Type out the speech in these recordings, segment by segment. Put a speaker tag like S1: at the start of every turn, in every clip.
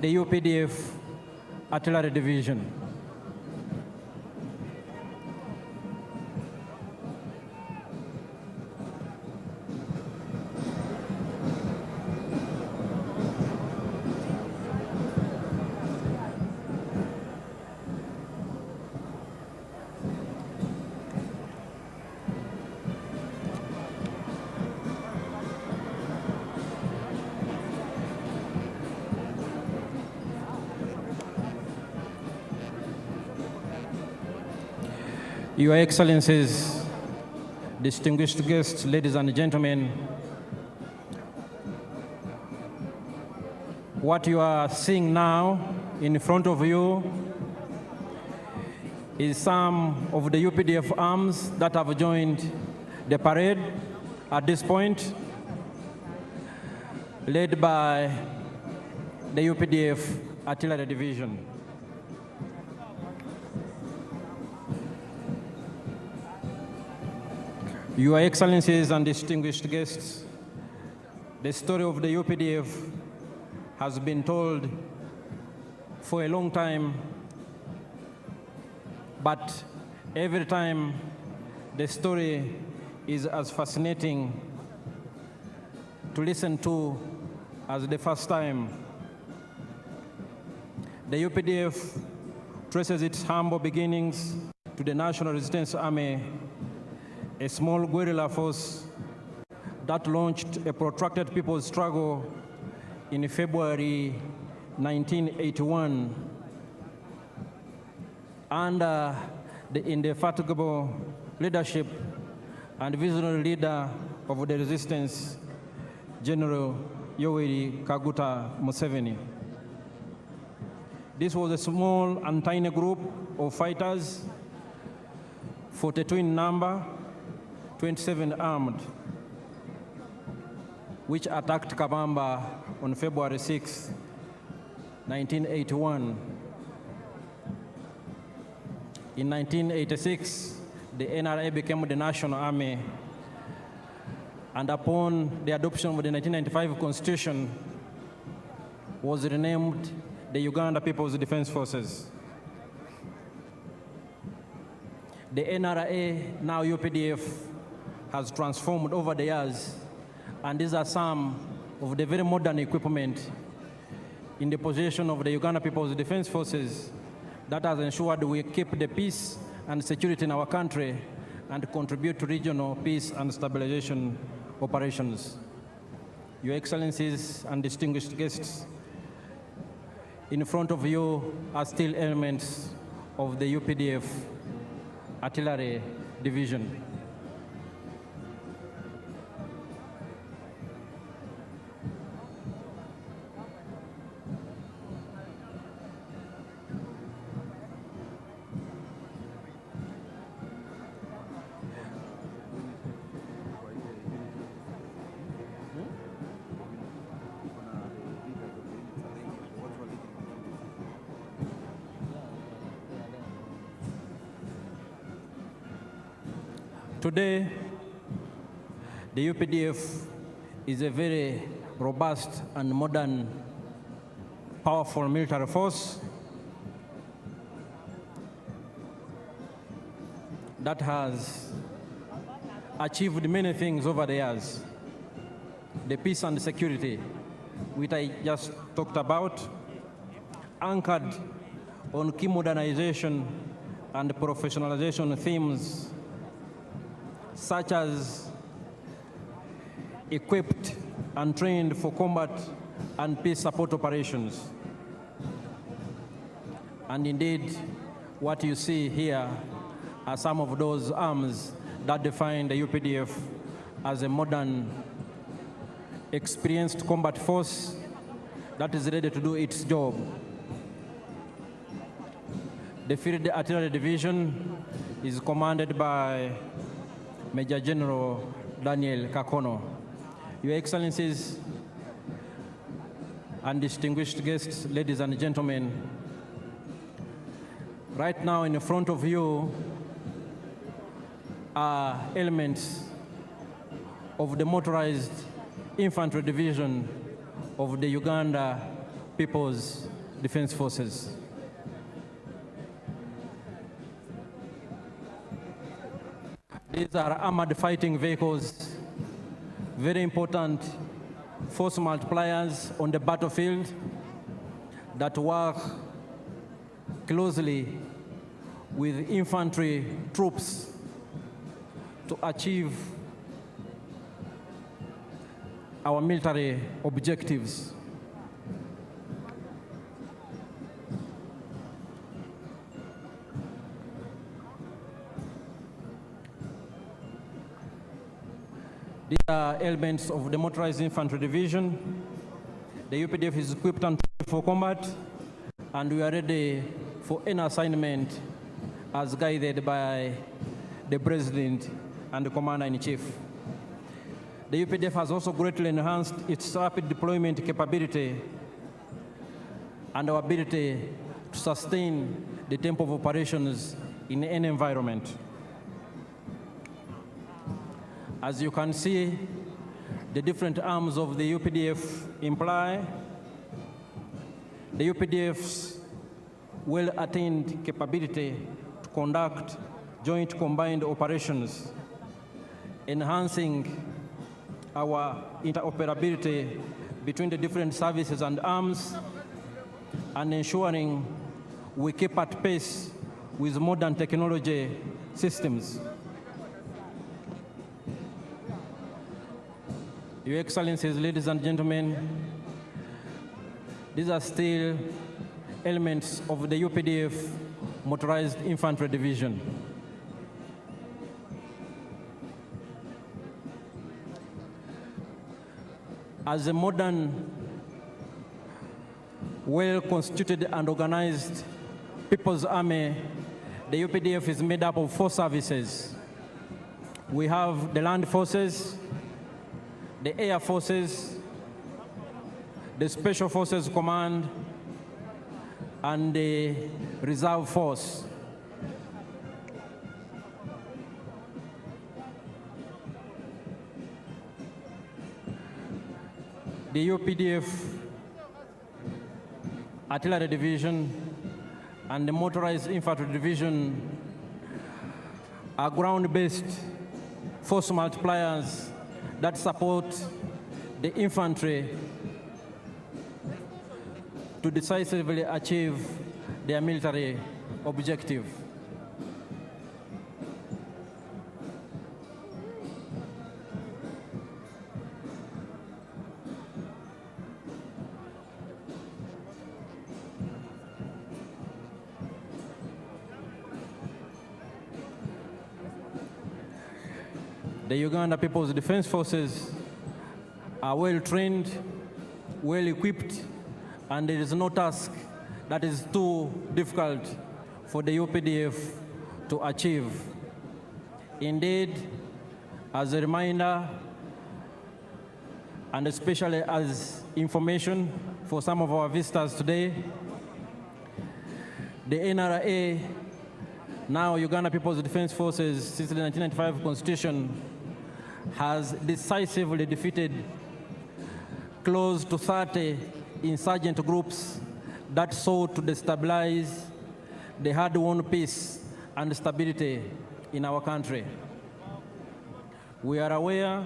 S1: the UPDF Artillery Division. Your Excellencies, distinguished guests, ladies and gentlemen, what you are seeing now in front of you is some of the UPDF arms that have joined the parade at this point, led by the UPDF Artillery Division. Your Excellencies and distinguished guests, the story of the UPDF has been told for a long time, but every time the story is as fascinating to listen to as the first time. The UPDF traces its humble beginnings to the National Resistance Army, a small guerrilla force that launched a protracted people's struggle in February 1981 under the indefatigable leadership and visionary leader of the resistance, General Yoweri Kaguta Museveni. This was a small and tiny group of fighters, 42 in number, 27 armed, which attacked Kabamba on February 6, 1981. In 1986, the NRA became the National Army, and upon the adoption of the 1995 Constitution, was renamed the Uganda People's Defense Forces. The NRA, now UPDF, has transformed over the years, and these are some of the very modern equipment in the possession of the Uganda People's Defense Forces that has ensured we keep the peace and security in our country and contribute to regional peace and stabilization operations. Your Excellencies and distinguished guests, in front of you are still elements of the UPDF Artillery Division. Today, the UPDF is a very robust and modern, powerful military force that has achieved many things over the years. The peace and security, which I just talked about, anchored on key modernization and professionalization themes such as equipped and trained for combat and peace support operations. And indeed, what you see here are some of those arms that define the UPDF as a modern, experienced combat force that is ready to do its job. The Field Artillery Division is commanded by Major General Daniel Kakono. Your Excellencies and distinguished guests, ladies and gentlemen, right now in front of you are elements of the motorized infantry division of the Uganda People's Defense Forces. These are armored fighting vehicles, very important force multipliers on the battlefield that work closely with infantry troops to achieve our military objectives. These are elements of the Motorized Infantry Division. The UPDF is equipped and trained for combat, and we are ready for any assignment as guided by the President and the Commander-in-Chief. The UPDF has also greatly enhanced its rapid deployment capability and our ability to sustain the tempo of operations in any environment. As you can see, the different arms of the UPDF imply the UPDF's well-attained capability to conduct joint combined operations, enhancing our interoperability between the different services and arms, and ensuring we keep at pace with modern technology systems. Your Excellencies, ladies and gentlemen, these are still elements of the UPDF Motorized Infantry Division. As a modern, well-constituted and organized People's Army, the UPDF is made up of 4 services. We have the Land Forces, the Air Forces, the Special Forces Command, and the Reserve Force. The UPDF Artillery Division and the Motorized Infantry Division are ground-based force multipliers that support the infantry to decisively achieve their military objective. The Uganda People's Defense Forces are well-trained, well-equipped, and there is no task that is too difficult for the UPDF to achieve. Indeed, as a reminder, and especially as information for some of our visitors today, the NRA, now Uganda People's Defense Forces, since the 1995 Constitution, has decisively defeated close to 30 insurgent groups that sought to destabilize the hard-won peace and stability in our country. We are aware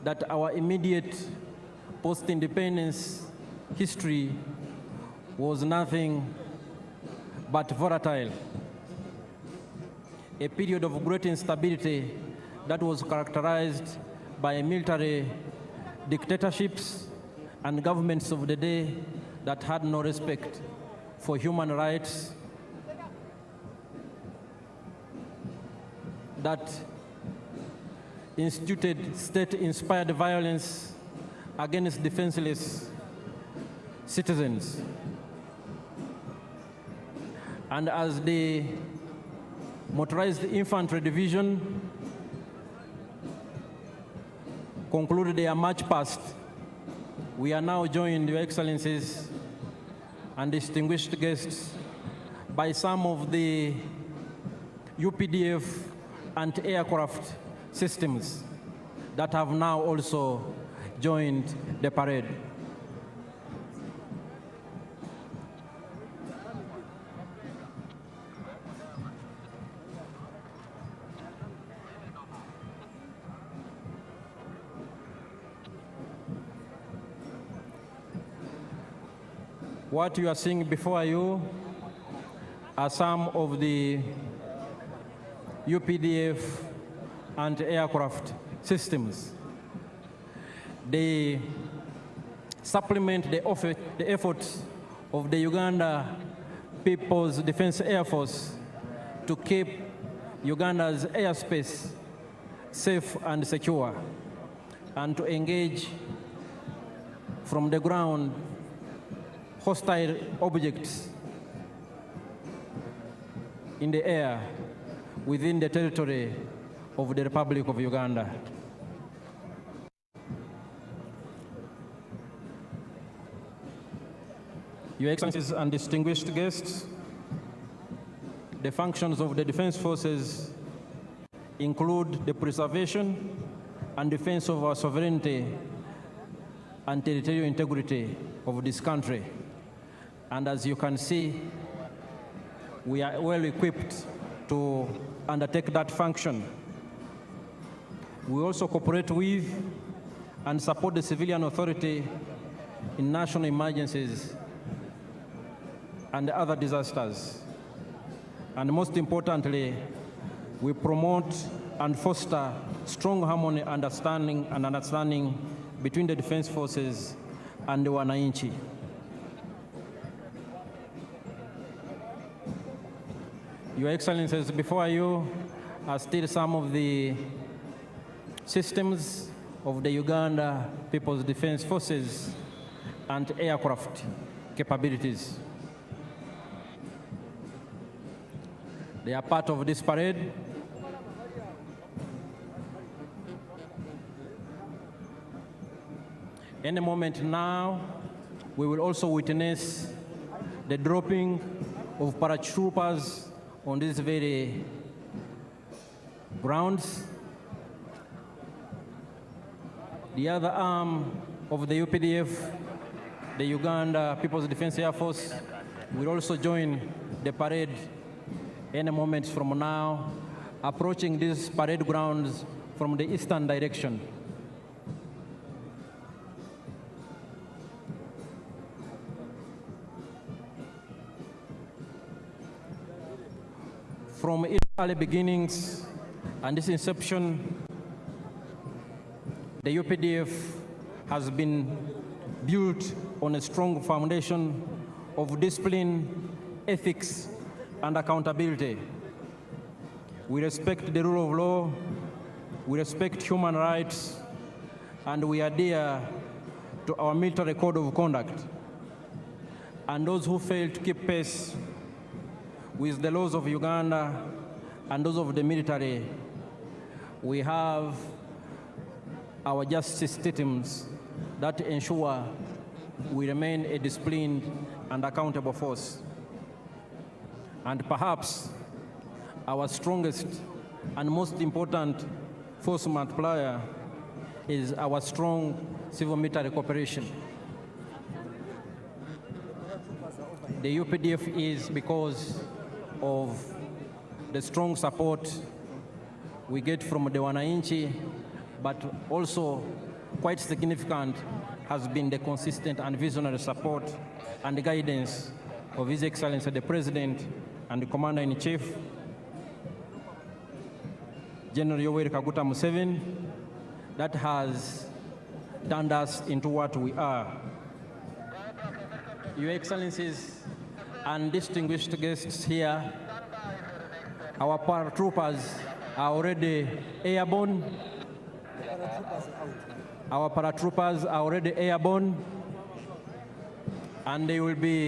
S1: that our immediate post-independence history was nothing but volatile, a period of great instability that was characterized by military dictatorships and governments of the day that had no respect for human rights, that instituted state-inspired violence against defenseless citizens. And as the Motorized Infantry Division concluded their march past, we are now joined, Your Excellencies and distinguished guests, by some of the UPDF anti-aircraft systems that have now also joined the parade. What you are seeing before you are some of the UPDF anti-aircraft systems. They supplement the efforts of the Uganda People's Defense Air Force to keep Uganda's airspace safe and secure, and to engage from the ground hostile objects in the air within the territory of the Republic of Uganda. Your Excellencies and distinguished guests, the functions of the Defense Forces include the preservation and defense of our sovereignty and territorial integrity of this country. And as you can see, we are well equipped to undertake that function. We also cooperate with and support the civilian authority in national emergencies and other disasters. And most importantly, we promote and foster strong harmony and understanding between the Defense Forces and the Wananchi. Your Excellencies, before you are still some of the systems of the Uganda People's Defense Forces and aircraft capabilities. They are part of this parade. Any moment now, we will also witness the dropping of paratroopers on these very grounds. The other arm of the UPDF, the Uganda People's Defense Air Force, will also join the parade any moment from now, approaching these parade grounds from the eastern direction. From its early beginnings and its inception, the UPDF has been built on a strong foundation of discipline, ethics, and accountability. We respect the rule of law, we respect human rights, and we adhere to our military code of conduct. And those who fail to keep pace with the laws of Uganda and those of the military, we have our justice systems that ensure we remain a disciplined and accountable force. And perhaps our strongest and most important force multiplier is our strong civil-military cooperation. The UPDF is because of the strong support we get from the Wananchi, but also quite significant has been the consistent and visionary support and guidance of His Excellency the President and the Commander-in-Chief, General Yoweri Kaguta Museveni, that has turned us into what we are. Your Excellencies and distinguished guests here, our paratroopers are already airborne. Our paratroopers are already airborne, and they will be